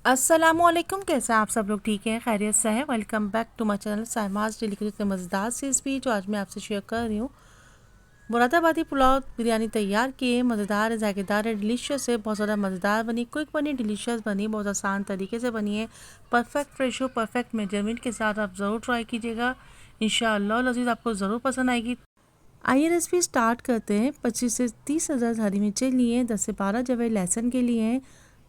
अस्सलामुअलैकुम, कैसे हैं आप सब लोग? ठीक हैं, खैरियत से हैं? Welcome back to my channel Saima's daily की मज़ेदार सी रेसिपी जो आज मैं आपसे शेयर कर रही हूँ। मुरादाबादी पुलाव बिरयानी तैयार किए, मज़ेदार है, जायकेदार है, डिलीशियस है, बहुत ज़्यादा मज़ेदार बनी, क्विक बनी, डिलीशियस बनी, बहुत आसान तरीके से बनी है, परफेक्ट फ्रेश हो, परफेक्ट मेजरमेंट के साथ आप ज़रूर ट्राई कीजिएगा। इंशाअल्लाह लज़ीज़ आपको ज़रूर पसंद आएगी। आइए रेसिपी स्टार्ट करते हैं। 25 से 30 अदद हरी मिर्चें लिए हैं, 10 से 12 जवे लहसुन के लिए हैं,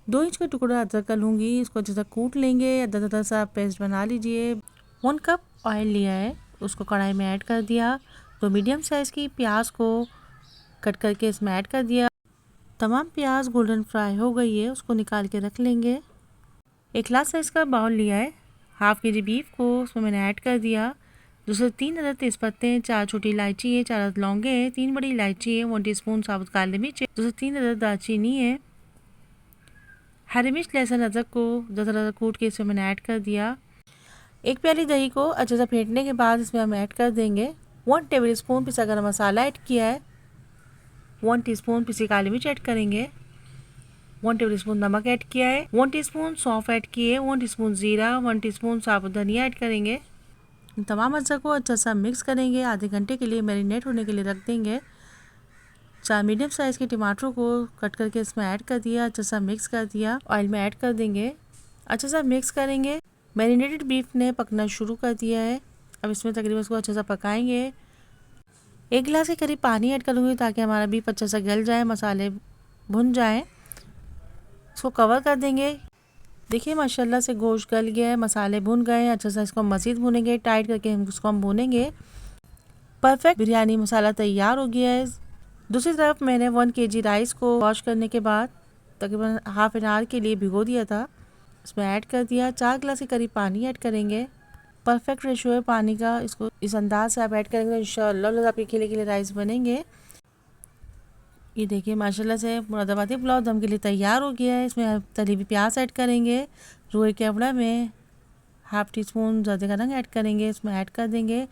2 इंच का टुकड़ा अदरक का लूँगी, इसको अच्छे से कूट लेंगे, अदरक सा पेस्ट बना लीजिए। 1 कप ऑयल लिया है, उसको कढ़ाई में ऐड कर दिया। तो मीडियम साइज़ की प्याज को कट करके इसमें ऐड कर दिया। तमाम प्याज गोल्डन फ्राई हो गई है, उसको निकाल के रख लेंगे। एक लार्ज साइज़ का बाउल लिया है, हाफ़ के जी बीफ को उसमें मैंने ऐड कर दिया। दूसरे 3 अदद तेज़पत्ते हैं, 4 छोटी इलायची है, 4 अदद लौंगे हैं, 3 बड़ी इलायची है, 1 टीस्पून साबुत काली मिर्च है, दूसरे 3 अदद दालचीनी है। हरी मिर्च लहसुन अदरक को ज़रा कूट के इसमें मैंने ऐड कर दिया। एक प्याली दही को अच्छे से फेंटने के बाद इसमें हम ऐड कर देंगे 1 टेबल स्पून पिसा गरम मसाला ऐड किया है, 1 टीस्पून पिसी काली मिर्च ऐड करेंगे, 1 टेबल स्पून नमक ऐड किया है, 1 टीस्पून सौंफ ऐड किए, 1 टीस्पून जीरा, 1 टीस्पून साबुत धनिया ऐड करेंगे। तमाम अज्जा को अच्छा सा मिक्स करेंगे, आधे घंटे के लिए मैरिनेट होने के लिए रख देंगे। 4 मीडियम साइज़ के टमाटरों को कट करके इसमें ऐड कर दिया, अच्छा सा मिक्स कर दिया, ऑयल में ऐड कर देंगे, अच्छा सा मिक्स करेंगे। मैरिनेटेड बीफ ने पकना शुरू कर दिया है, अब इसमें तकरीबन इसको अच्छा सा पकाएंगे। 1 गिलास के करीब पानी ऐड करूँगी ताकि हमारा बीफ अच्छा सा गल जाए, मसाले भुन जाएँ। इसको कवर कर देंगे। देखिए माशाल्लाह से गोश्त गल गया है, मसाले भुन गए हैं, अच्छा सा इसको मज़ीद भुनेंगे, टाइट करके उसको हम भुनेंगे। परफेक्ट बिरयानी मसाला तैयार हो गया है। दूसरी तरफ मैंने 1 kg राइस को वॉश करने के बाद तकरीबन हाफ एन आवर के लिए भिगो दिया था, इसमें ऐड कर दिया। 4 गिलास के करीब पानी ऐड करेंगे, परफेक्ट रेशो है पानी का, इसको इस अंदाज से आप ऐड करेंगे तो इंशाअल्लाह आपके खिले खिले राइस बनेंगे। ये देखिए माशाल्लाह से मुरादाबादी पुलाव दम के लिए तैयार हो गया है। इसमें तली हुई प्याज ऐड करेंगे, रोए के अवड़ा में हाफ़ टी स्पून ज़र्दे का रंग ऐड करेंगे, इसमें ऐड कर देंगे,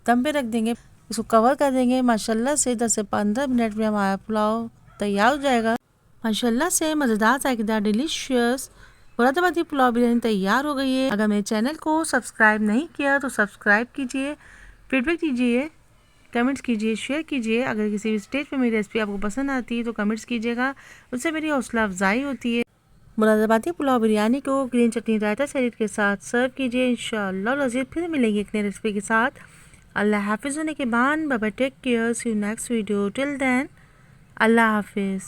दम पे रख देंगे, इसको कवर कर देंगे। माशाल्लाह से 10 से 15 मिनट में हमारा पुलाव तैयार हो जाएगा। माशाल्लाह से मज़ेदार जायकेदार डिलीशियस मुरादाबादी पुलाव बिरयानी तैयार हो गई है। अगर मेरे चैनल को सब्सक्राइब नहीं किया तो सब्सक्राइब कीजिए, फीडबैक दीजिए, कमेंट्स कीजिए, शेयर कीजिए। अगर किसी भी स्टेज पे मेरी रेसिपी आपको पसंद आती है तो कमेंट्स कीजिएगा, उससे मेरी हौसला अफजाई होती है। मुरादाबादी पुलाव बिरयानी को ग्रीन चटनी रायता सैलेड के साथ सर्व कीजिए। इंशाअल्लाह लज़ीज़ फिर मिलेंगे एक नई रेसिपी के साथ। अल्लाह हाफिज़ होने के बाद bye bye, take care, see you next video, till then अल्लाह हाफिज़।